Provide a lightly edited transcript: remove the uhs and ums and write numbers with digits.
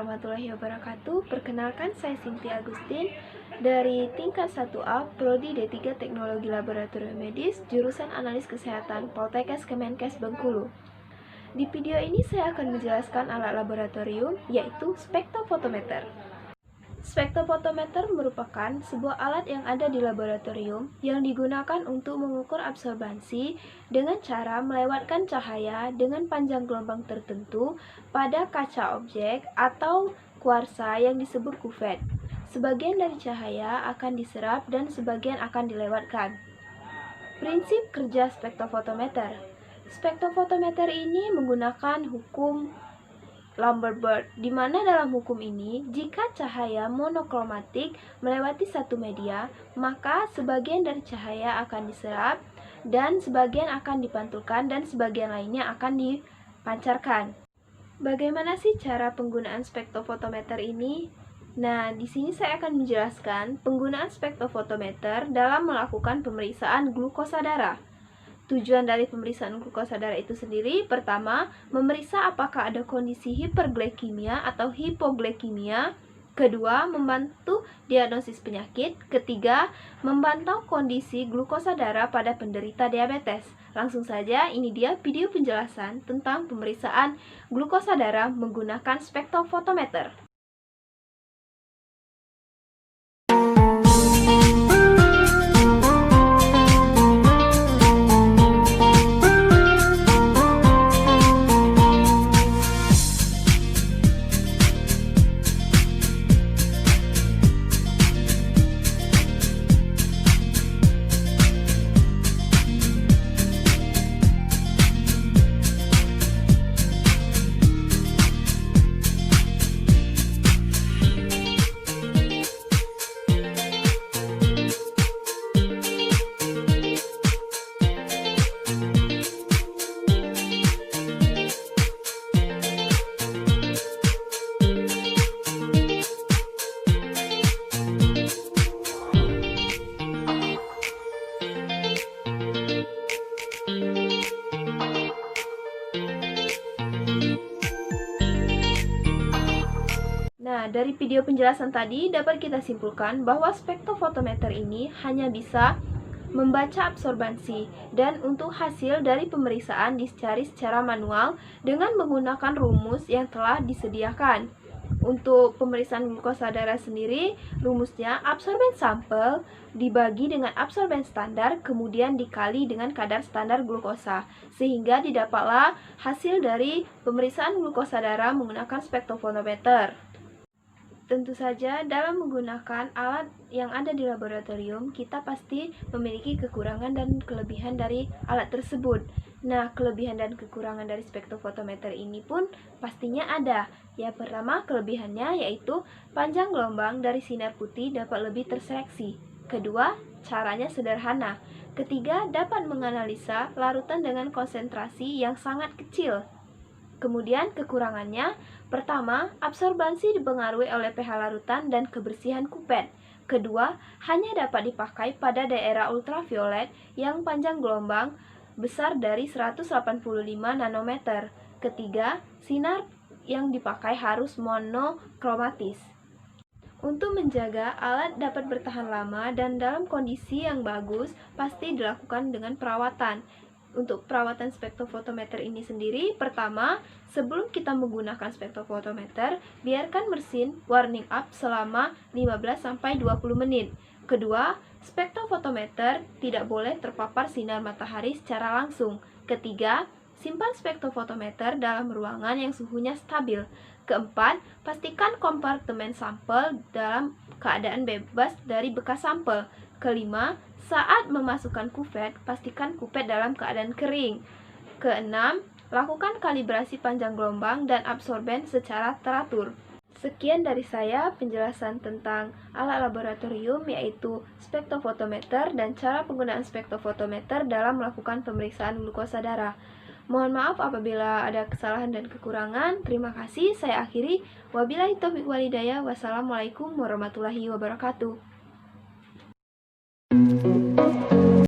warahmatullahi wabarakatuh. Perkenalkan, saya Cynthia Agustin dari tingkat 1A Prodi D3 Teknologi Laboratorium Medis, jurusan Analis Kesehatan Poltekkes Kemenkes Bengkulu. Di video ini saya akan menjelaskan alat laboratorium, yaitu spektrofotometer. Spektrofotometer merupakan sebuah alat yang ada di laboratorium yang digunakan untuk mengukur absorbansi dengan cara melewatkan cahaya dengan panjang gelombang tertentu pada kaca objek atau kuarsa yang disebut kuvet. Sebagian dari cahaya akan diserap dan sebagian akan dilewatkan. Prinsip kerja spektrofotometer. Spektrofotometer ini menggunakan hukum Lambert, di mana dalam hukum ini, jika cahaya monokromatik melewati satu media, maka sebagian dari cahaya akan diserap, dan sebagian akan dipantulkan, dan sebagian lainnya akan dipancarkan. Bagaimana sih cara penggunaan spektrofotometer ini? Nah, di sini saya akan menjelaskan penggunaan spektrofotometer dalam melakukan pemeriksaan glukosa darah. Tujuan dari pemeriksaan glukosa darah itu sendiri, pertama, memeriksa apakah ada kondisi hiperglikemia atau hipoglikemia. Kedua, membantu diagnosis penyakit. Ketiga, memantau kondisi glukosa darah pada penderita diabetes. Langsung saja, ini dia video penjelasan tentang pemeriksaan glukosa darah menggunakan spektrofotometer. Nah, dari video penjelasan tadi dapat kita simpulkan bahwa spektrofotometer ini hanya bisa membaca absorbansi, dan untuk hasil dari pemeriksaan dicari secara manual dengan menggunakan rumus yang telah disediakan. Untuk pemeriksaan glukosa darah sendiri, rumusnya absorben sampel dibagi dengan absorben standar, kemudian dikali dengan kadar standar glukosa, sehingga didapatlah hasil dari pemeriksaan glukosa darah menggunakan spektrofotometer. Tentu saja, dalam menggunakan alat yang ada di laboratorium, kita pasti memiliki kekurangan dan kelebihan dari alat tersebut. Nah, kelebihan dan kekurangan dari spektrofotometer ini pun pastinya ada. Yang pertama, kelebihannya yaitu panjang gelombang dari sinar putih dapat lebih terseleksi. Kedua, caranya sederhana. Ketiga, dapat menganalisa larutan dengan konsentrasi yang sangat kecil. Kemudian kekurangannya, pertama, absorbansi dipengaruhi oleh pH larutan dan kebersihan kupet. Kedua, hanya dapat dipakai pada daerah ultraviolet yang panjang gelombang besar dari 185 nanometer. Ketiga, sinar yang dipakai harus monokromatis. Untuk menjaga alat dapat bertahan lama dan dalam kondisi yang bagus, pasti dilakukan dengan perawatan. Untuk perawatan spektrofotometer ini sendiri, pertama, sebelum kita menggunakan spektrofotometer, biarkan mesin warming up selama 15-20 menit. Kedua, spektrofotometer tidak boleh terpapar sinar matahari secara langsung. Ketiga, simpan spektrofotometer dalam ruangan yang suhunya stabil. Keempat, pastikan kompartemen sampel dalam keadaan bebas dari bekas sampel. Kelima, saat memasukkan kuvet, pastikan kuvet dalam keadaan kering. Keenam, lakukan kalibrasi panjang gelombang dan absorben secara teratur. Sekian dari saya penjelasan tentang alat laboratorium, yaitu spektrofotometer dan cara penggunaan spektrofotometer dalam melakukan pemeriksaan glukosa darah. Mohon maaf apabila ada kesalahan dan kekurangan. Terima kasih, saya akhiri. Wabillahi taufiq walhidayah. Wassalamualaikum warahmatullahi wabarakatuh.